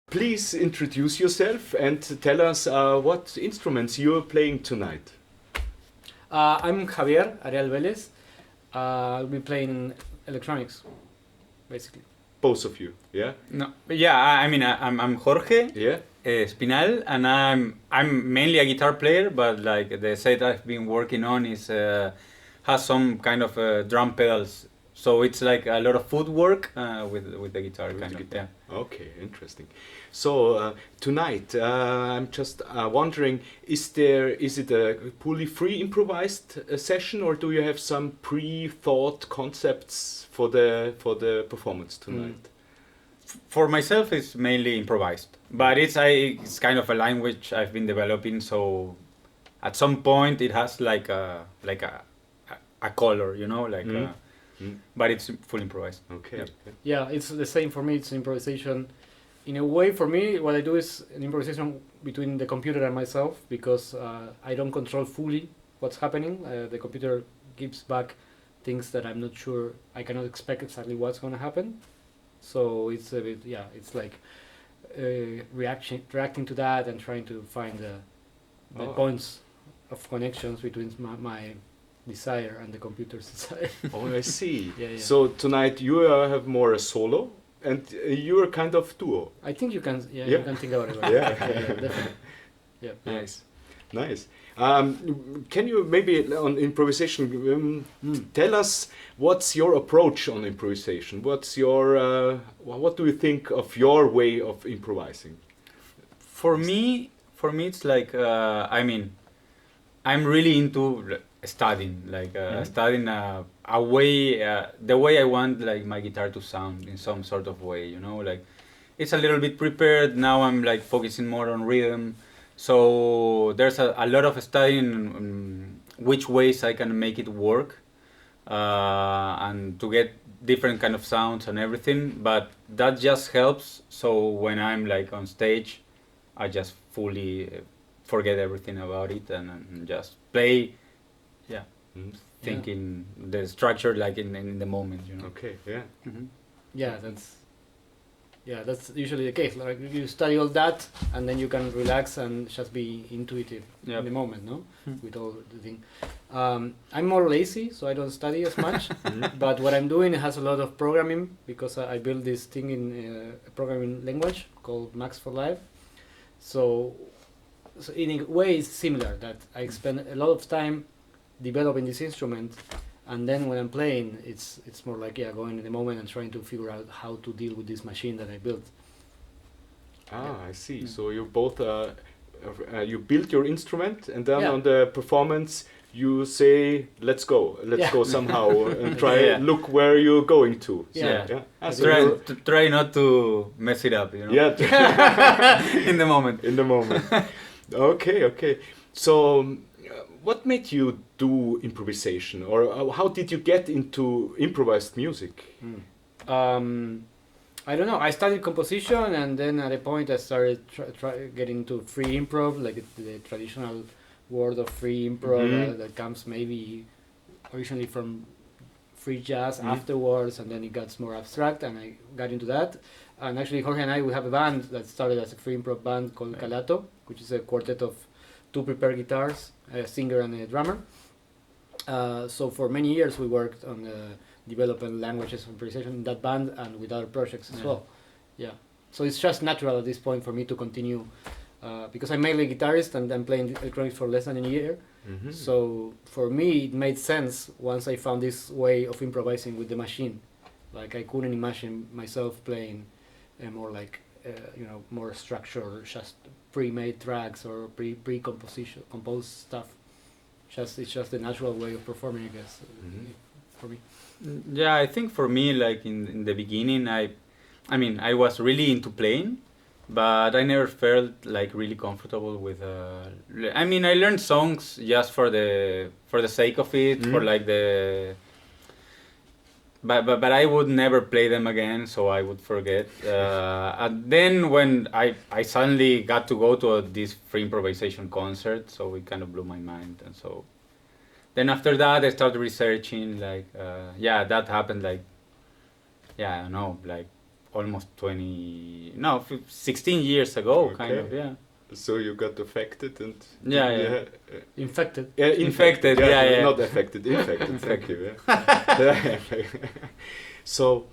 Please introduce yourself and tell us what instruments you're playing tonight. I'm Javier, Areal Vélez. I'll be playing electronics, basically. Both of you, yeah? No, yeah. I'm Jorge, Yeah? Espinal, and I'm mainly a guitar player. But like the set I've been working on is has some kind of drum pedals. So it's like a lot of footwork with the guitar, With kind the of. guitar. Yeah. Okay, interesting. So tonight, I'm just wondering, is it a fully free improvised session, or do you have some pre-thought concepts for the performance tonight? For myself, it's mainly improvised, but it's kind of a language I've been developing. So at some point, it has like a color, you know, like. But it's full improvised. Okay. Yep. Okay. Yeah, it's the same for me. It's improvisation. In a way, for me, what I do is an improvisation between the computer and myself, because I don't control fully what's happening. The computer gives back things that I'm not sure, I cannot expect exactly what's going to happen. So it's a bit, yeah, it's like reacting to that and trying to find the points of connections between my desire and the computer's desire. Oh, I see. Yeah, yeah. So tonight you have more a solo, and you're kind of duo. I think you can, Yeah. you can think about it. Right? Yeah. Yeah, definitely. Yeah. Nice, nice. Can you maybe on improvisation tell us what's your approach on improvisation? What's your what do you think of your way of improvising? For me, it's like I'm really into studying, like studying a way, the way I want like my guitar to sound in some sort of way, you know, like it's a little bit prepared. Now I'm like focusing more on rhythm, so there's a lot of studying which ways I can make it work, and to get different kind of sounds and everything. But that just helps. So when I'm like on stage, I just fully forget everything about it and just play. Yeah, thinking the structure like in the moment, you know. Okay, yeah. Yeah, that's usually the case. Like you study all that, and then you can relax and just be intuitive in the moment, no? With all the thing. I'm more lazy, so I don't study as much. But what I'm doing has a lot of programming, because I built this thing in a programming language called Max for Life. So in a way, it's similar. That I spend a lot of time developing this instrument, and then when I'm playing, it's more like going in the moment and trying to figure out how to deal with this machine that I built. I see. So you both you build your instrument, and then on the performance you say, let's go somehow and try look where you're going to. So Try not to mess it up, you know. Yeah. In the moment. Okay. So what made you do improvisation, or how did you get into improvised music? I don't know. I studied composition, and then at a point I started getting into free improv, like the traditional word of free improv that comes maybe originally from free jazz afterwards, and then it gets more abstract, and I got into that. And actually, Jorge and I, we have a band that started as a free improv band called Calato, which is a quartet of 2 prepared guitars, a singer and a drummer. So for many years we worked on developing languages of improvisation in that band and with other projects as well. Yeah. So it's just natural at this point for me to continue, because I'm mainly a guitarist and I'm playing electronics for less than a year. So for me it made sense once I found this way of improvising with the machine. Like I couldn't imagine myself playing more like more structured, just pre-made tracks or composed stuff. It's just the natural way of performing, I guess, for me. Yeah, I think for me, like in the beginning, I was really into playing, but I never felt like really comfortable with. I learned songs just for the sake of it, for like the. But I would never play them again, so I would forget. And then when I suddenly got to go to this free improvisation concert, so it kind of blew my mind, and so then after that I started researching. Like that happened. Like I don't know, like almost 16 years ago, kind Okay. of, yeah. So you got affected and Yeah. Infected. Infected, yeah. Not affected, infected. Thank you. Yeah. So,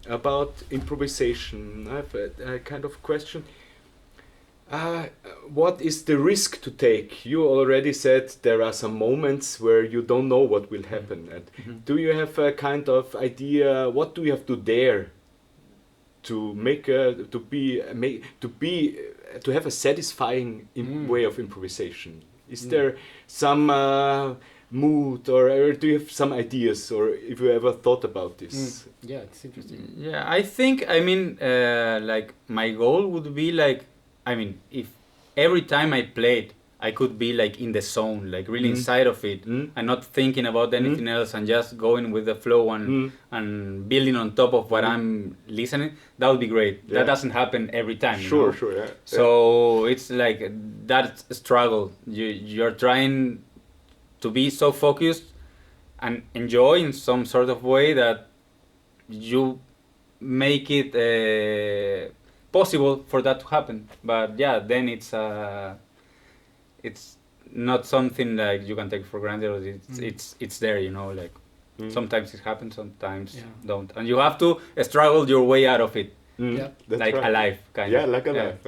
about improvisation, I have a kind of question. What is the risk to take? You already said there are some moments where you don't know what will happen. And do you have a kind of idea? What do you have to dare to make to have a satisfying way of improvisation? Is there some mood, or do you have some ideas, or if you ever thought about this? Yeah, it's interesting. Yeah, I think, I mean, like, my goal would be, like, I mean, if every time I played, I could be, like, in the zone, like, really inside of it, and not thinking about anything else, and just going with the flow and building on top of what I'm listening, that would be great. Yeah. That doesn't happen every time. Sure, you know? sure, yeah. So it's like that struggle. You're trying to be so focused and enjoy in some sort of way that you make it possible for that to happen. But yeah, then it's not something like you can take for granted. Or it's there, you know. Like sometimes it happens, sometimes don't, and you have to struggle your way out of it. Yeah. That's Like right. alive, kind Yeah, of. like alive.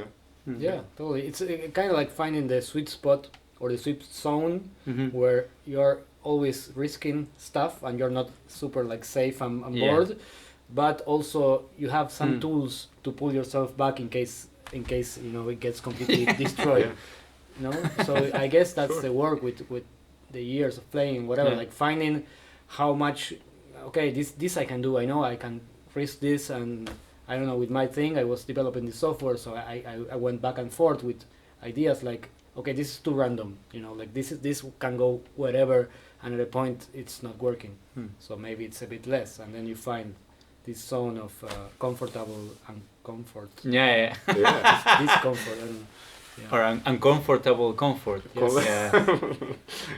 Yeah, totally. It's kind of like finding the sweet spot or the sweet zone Mhm. where you're always risking stuff and you're not super like safe and Yeah. bored, but also you have some tools to pull yourself back in case you know it gets completely destroyed. You know, so I guess that's the work with the years of playing, whatever. Yeah. Like finding how much. Okay, this I can do. I know I can risk this, and I don't know. With my thing, I was developing the software, so I went back and forth with ideas like, okay, this is too random. You know, like this can go wherever, and at a point it's not working. So maybe it's a bit less, and then you find this zone of comfortable and comfort. Yeah. Yeah. Discomfort. And, yeah. Or uncomfortable comfort. Yes. Yeah.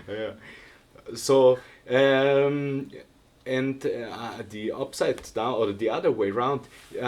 Yeah. So, and the upside down, or the other way around, do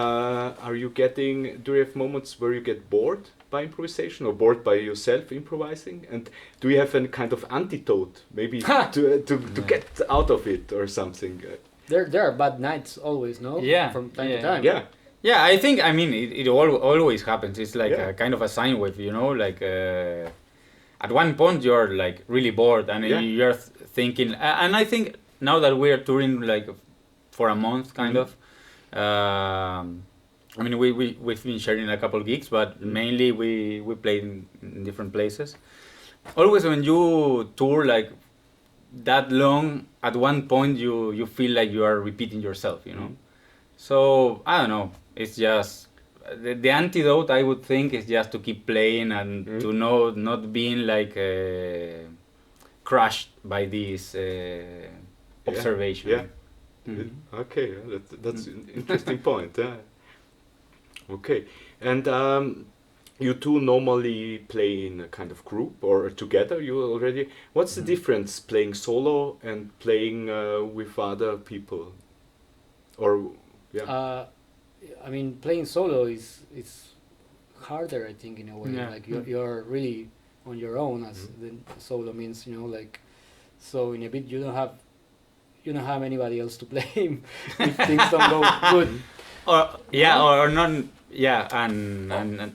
you have moments where you get bored by improvisation, or bored by yourself improvising? And do you have a kind of antidote, maybe to get out of it or something? There are bad nights always, no? Yeah, From time yeah. to time. Yeah. Yeah, I think, I mean, it always happens. It's like Yeah. a kind of a sine wave, you know, like at one point you're like really bored and you're thinking, and I think now that we're touring like for a month, kind of, I mean, we've been sharing a couple gigs, but mainly we played in different places. Always when you tour like that long, at one point you feel like you are repeating yourself, you know. So I don't know. It's just the antidote, I would think, is just to keep playing and to not being like crushed by this observation. Yeah. Okay, that's an interesting point. Yeah. Okay, and you two normally play in a kind of group or together. You already. What's the difference playing solo and playing with other people? Or I mean, playing solo is harder, I think, in a way. Yeah. Like you're really on your own, as the solo means, you know. Like, so in a bit you don't have anybody else to blame if things don't go good. Or not. Yeah, and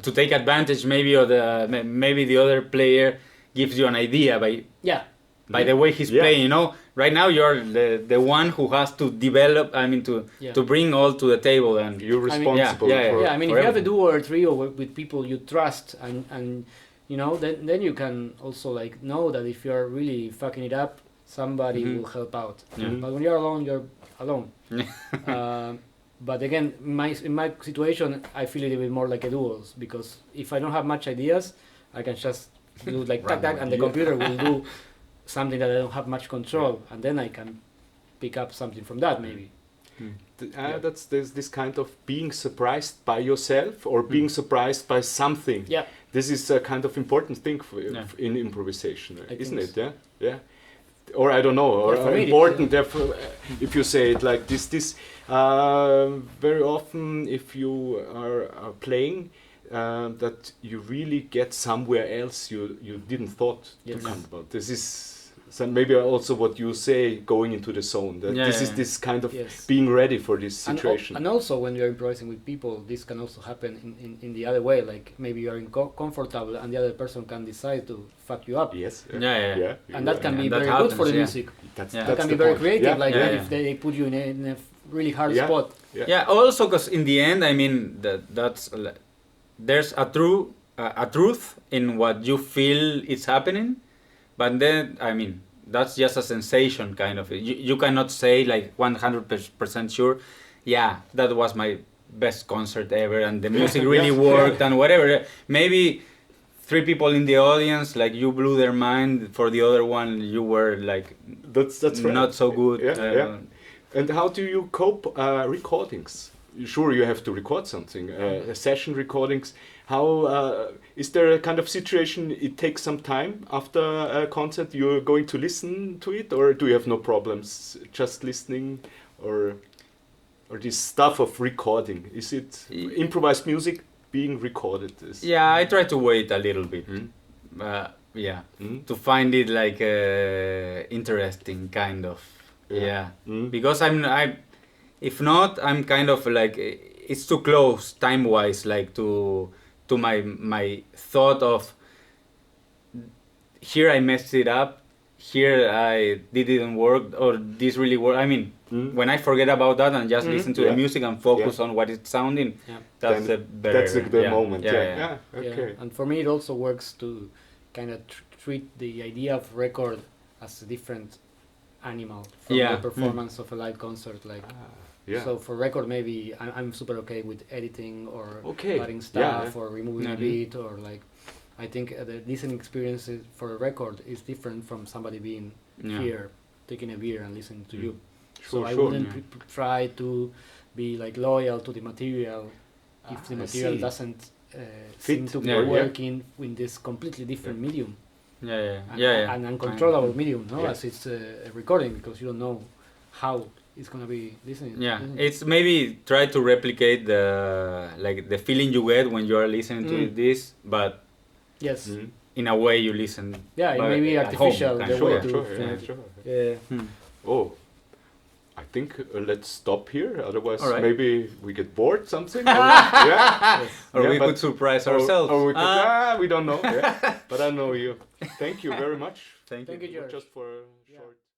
to take advantage maybe, or maybe the other player gives you an idea by the way he's playing, you know. Right now you're the one who has to develop, I mean, to bring all to the table, and you're responsible. I mean, if you have a duo or a trio with people you trust, and you know, then you can also like know that if you're really fucking it up, somebody will help out. But when you're alone, you're alone. But again, in my situation, I feel it a bit more like a duos, because if I don't have much ideas, I can just do like tac, and the computer will do something that I don't have much control, and then I can pick up something from that maybe. There's this kind of being surprised by yourself, or being surprised by something. Yeah. This is a kind of important thing for in improvisation, isn't it? so. Yeah. or I don't know, or Yeah, for me it is, important. Therefore, if you say it like this, very often if you are playing, that you really get somewhere else you didn't thought Yes. to come about. This is maybe also what you say, going into the zone. That Yeah, this yeah. is this kind of Yes. being ready for this And, situation. and also when you're improvising with people, this can also happen in the other way. Like maybe you're comfortable and the other person can decide to fuck you up. Yes. Yeah. And that can Yeah, be that very good for the happens, music. That's, Yeah. That that's can the be very point. creative, Yeah. like Yeah, if they put you in a really hard Yeah. spot. Yeah, also because in the end, I mean, there's a truth in what you feel is happening, but then, I mean, that's just a sensation kind of. You cannot say like 100% sure, yeah, that was my best concert ever and the music really worked and whatever. Maybe 3 people in the audience, like you blew their mind. For the other one, you were like That's right. not so good. Yeah. And how do you cope recordings? Sure, you have to record something. Session recordings. How is there a kind of situation? It takes some time after a concert. You're going to listen to it, or do you have no problems just listening, or this stuff of recording? Is it improvised music being recorded? Yeah, I try to wait a little bit. To find it like interesting, kind of. Because if not, I'm kind of like it's too close time wise, like to my thought of here I messed it up, here I didn't work, or this really worked. I mean, when I forget about that and just listen to the music and focus on what it's sounding, that's a better. That's the moment. Yeah. Okay. And for me, it also works to kind of treat the idea of record as a different animal from the performance of a live concert. Like, so for record, maybe I'm super okay with editing or adding stuff or removing a bit, or like, I think the listening experience for a record is different from somebody being here, taking a beer and listening to you. So I wouldn't try to be like loyal to the material if the material doesn't seem to be working in this completely different medium. An uncontrollable medium, no? As it's a recording, because you don't know how it's gonna be listening. It's maybe try to replicate the feeling you get when you are listening to this, but in a way you listen. Yeah, it may be artificial. Oh, I think let's stop here. Otherwise, right. maybe we get bored. Something. Or we could surprise ourselves. Or we could. We don't know. But I know you. Thank you very much. Thank you, Georg. Just for.